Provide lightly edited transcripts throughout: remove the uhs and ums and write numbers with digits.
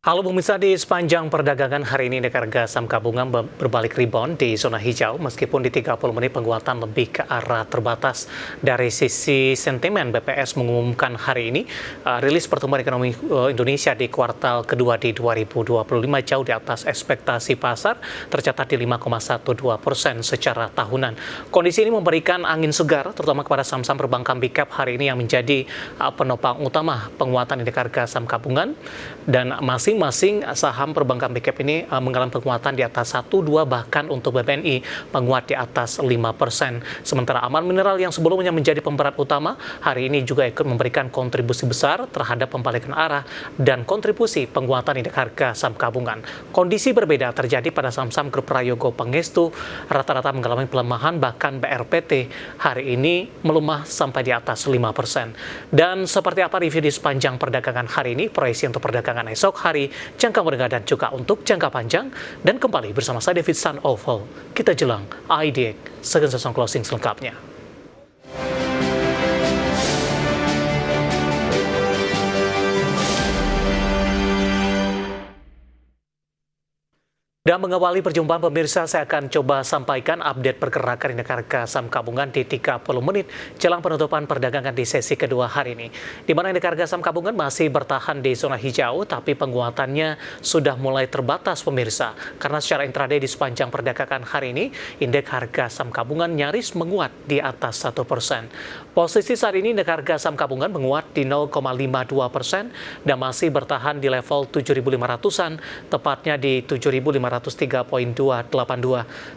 Halo pemirsa, di sepanjang perdagangan hari ini indeks harga saham gabungan berbalik rebound di zona hijau meskipun di 30 menit penguatan lebih ke arah terbatas. Dari sisi sentimen, BPS mengumumkan hari ini rilis pertumbuhan ekonomi Indonesia di kuartal kedua di 2025 jauh di atas ekspektasi pasar, tercatat di 5,12% secara tahunan. Kondisi ini memberikan angin segar terutama kepada saham-saham perbankan big cap hari ini yang menjadi penopang utama penguatan indeks harga saham gabungan, dan masing-masing saham perbankan big cap ini mengalami penguatan di atas 1, 2, bahkan untuk BBNI menguat di atas 5%. Sementara Aman Mineral yang sebelumnya menjadi pemberat utama, hari ini juga ikut memberikan kontribusi besar terhadap pembalikan arah dan kontribusi penguatan indeks harga saham gabungan. Kondisi berbeda terjadi pada saham-saham grup Prayogo Pangestu, rata-rata mengalami pelemahan, bahkan BRPT hari ini melemah sampai di atas 5%. Dan seperti apa review di sepanjang perdagangan hari ini, proyeksi untuk perdagangan esok hari, jangka menengah dan juga untuk jangka panjang, dan kembali bersama saya David Sun Oval. Kita jelang IDX second session closing selengkapnya. Dan mengawali perjumpaan pemirsa, saya akan coba sampaikan update pergerakan indeks harga saham gabungan di 30 menit jelang penutupan perdagangan di sesi kedua hari ini. Di mana indeks harga saham gabungan masih bertahan di zona hijau, tapi penguatannya sudah mulai terbatas pemirsa. Karena secara intraday di sepanjang perdagangan hari ini, indeks harga saham gabungan nyaris menguat di atas 1%. Posisi saat ini indeks harga saham gabungan menguat di 0,52% dan masih bertahan di level 7.500-an, tepatnya di 7.503,282.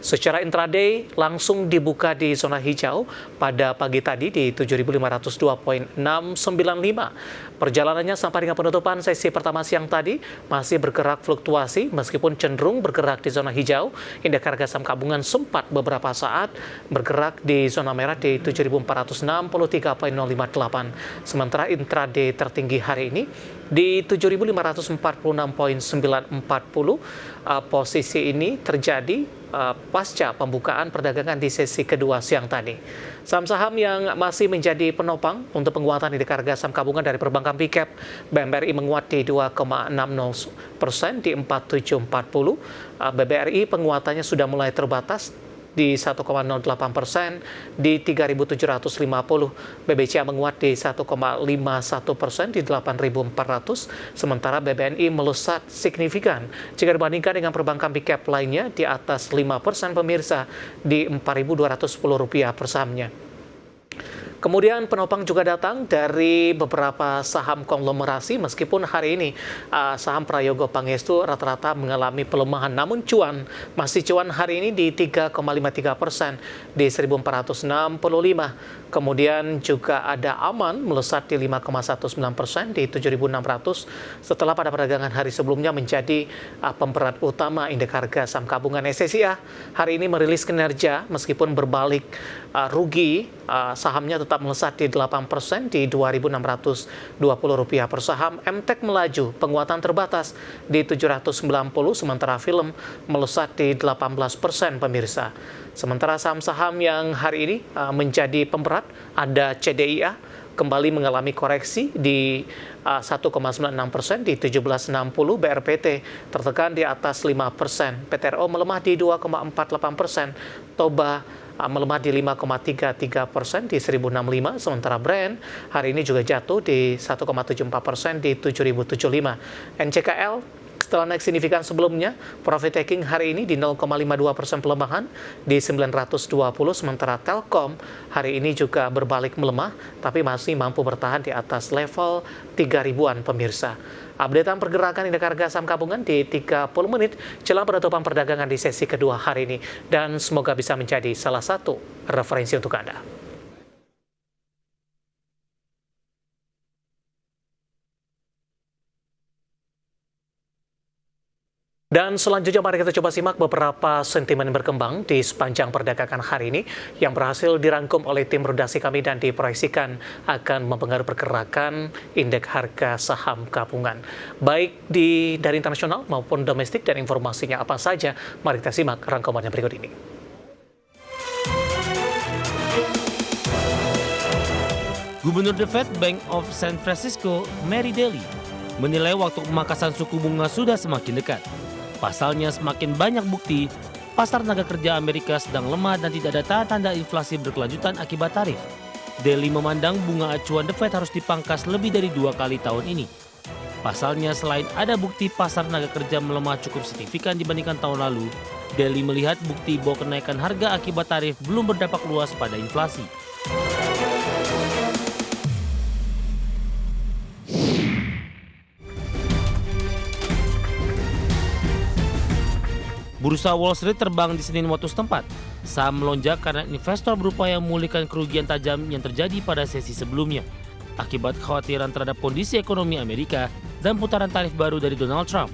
Secara intraday langsung dibuka di zona hijau pada pagi tadi di 7.502,695. Perjalanannya sampai dengan penutupan sesi pertama siang tadi masih bergerak fluktuasi meskipun cenderung bergerak di zona hijau. Indeks harga saham gabungan sempat beberapa saat bergerak di zona merah di 7.463,058. Sementara intraday tertinggi hari ini di 7.546,940. Posisi ini terjadi pasca pembukaan perdagangan di sesi kedua siang tadi. Saham-saham yang masih menjadi penopang untuk penguatan indeks harga saham gabungan dari perbankan big cap, BMRI menguat di 2,60% di 4740. BBRI penguatannya sudah mulai terbatas di 1,08% di 3.750. BBCA menguat di 1,51% di 8.400. Sementara BBNI melesat signifikan jika dibandingkan dengan perbankan big cap lainnya di atas 5% pemirsa di Rp4.210 per sahamnya. Kemudian penopang juga datang dari beberapa saham konglomerasi, meskipun hari ini saham Prayogo Pangestu rata-rata mengalami pelemahan, namun masih cuan hari ini di 3,53% di 1.465. Kemudian juga ada Aman melesat di 5,19% di 7.600 setelah pada perdagangan hari sebelumnya menjadi pemberat utama indeks harga saham gabungan. SSIA hari ini merilis kinerja meskipun berbalik rugi, sahamnya tetap melesat di 8% di Rp2.620 per saham. MTEK melaju penguatan terbatas di 790, sementara film melesat di 18% pemirsa. Sementara saham-saham yang hari ini menjadi pemberat ada CDIA kembali mengalami koreksi di 1,96% di 1760. BRPT tertekan di atas 5%. PTRO melemah di 2,48%. Toba melemah di 5,33% di 1065, sementara Brand hari ini juga jatuh di 1,74% di 7075. NCKL setelah naik signifikan sebelumnya, profit taking hari ini di 0,52% pelemahan di 920, sementara Telkom hari ini juga berbalik melemah, tapi masih mampu bertahan di atas level 3.000-an pemirsa. Updatean pergerakan indeks harga saham gabungan di 30 menit jelang penutupan perdagangan di sesi kedua hari ini, dan semoga bisa menjadi salah satu referensi untuk Anda. Dan selanjutnya mari kita coba simak beberapa sentimen berkembang di sepanjang perdagangan hari ini yang berhasil dirangkum oleh tim redaksi kami dan diproyeksikan akan mempengaruhi pergerakan indeks harga saham gabungan. Baik dari internasional maupun domestik, dan informasinya apa saja, mari kita simak rangkumannya berikut ini. Gubernur The Fed Bank of San Francisco, Mary Daly, menilai waktu pemangkasan suku bunga sudah semakin dekat. Pasalnya semakin banyak bukti pasar tenaga kerja Amerika sedang lemah dan tidak ada tanda-tanda inflasi berkelanjutan akibat tarif. Daily memandang bunga acuan The Fed harus dipangkas lebih dari 2 kali tahun ini. Pasalnya selain ada bukti pasar tenaga kerja melemah cukup signifikan dibandingkan tahun lalu, Daily melihat bukti bahwa kenaikan harga akibat tarif belum berdampak luas pada inflasi. Bursa Wall Street terbang di Senin waktu setempat. Saham melonjak karena investor berupaya memulihkan kerugian tajam yang terjadi pada sesi sebelumnya akibat kekhawatiran terhadap kondisi ekonomi Amerika dan putaran tarif baru dari Donald Trump.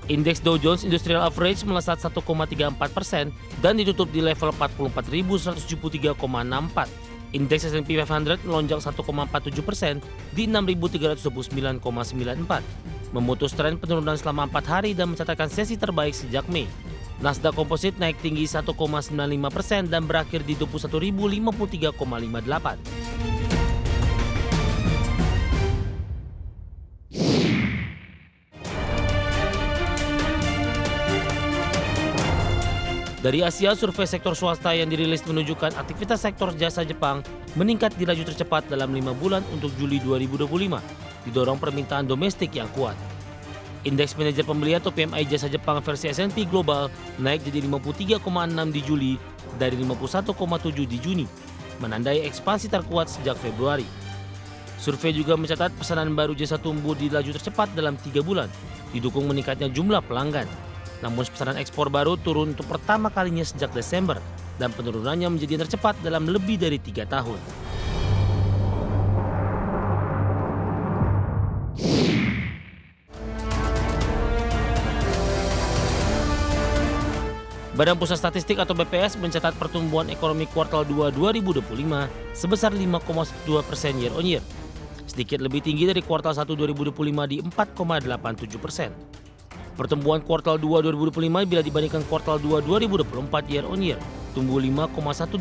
Indeks Dow Jones Industrial Average melesat 1,34% dan ditutup di level 44.173,64. Indeks S&P 500 melonjak 1,47% di 6.329,94. Memutus tren penurunan selama 4 hari dan mencatatkan sesi terbaik sejak Mei. Nasdaq Composite naik tinggi 1,95% dan berakhir di 21.053,58. Dari Asia, survei sektor swasta yang dirilis menunjukkan aktivitas sektor jasa Jepang meningkat di laju tercepat dalam 5 bulan untuk Juli 2025, didorong permintaan domestik yang kuat. Indeks manajer pembelian atau PMI jasa Jepang versi S&P Global naik jadi 53,6 di Juli dari 51,7 di Juni, menandai ekspansi terkuat sejak Februari. Survei juga mencatat pesanan baru jasa tumbuh di laju tercepat dalam 3 bulan, didukung meningkatnya jumlah pelanggan. Namun pesanan ekspor baru turun untuk pertama kalinya sejak Desember dan penurunannya menjadi yang tercepat dalam lebih dari 3 tahun. Badan Pusat Statistik atau BPS mencatat pertumbuhan ekonomi kuartal 2 2025 sebesar 5,2% year on year, sedikit lebih tinggi dari kuartal 1 2025 di 4,87%. Pertumbuhan kuartal 2 2025 bila dibandingkan kuartal 2 2024 year on year tumbuh 5,12%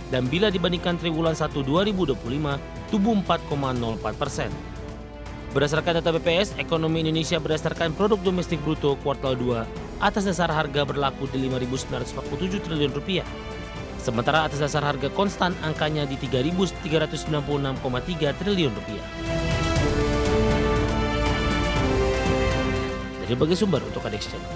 dan bila dibandingkan triwulan 1 2025 tumbuh 4,04%. Berdasarkan data BPS, ekonomi Indonesia berdasarkan produk domestik bruto kuartal 2 atas dasar harga berlaku di Rp5.947 triliun. Sementara atas dasar harga konstan angkanya di Rp3.396,3 triliun. Dari berbagai sumber untuk Adex Channel.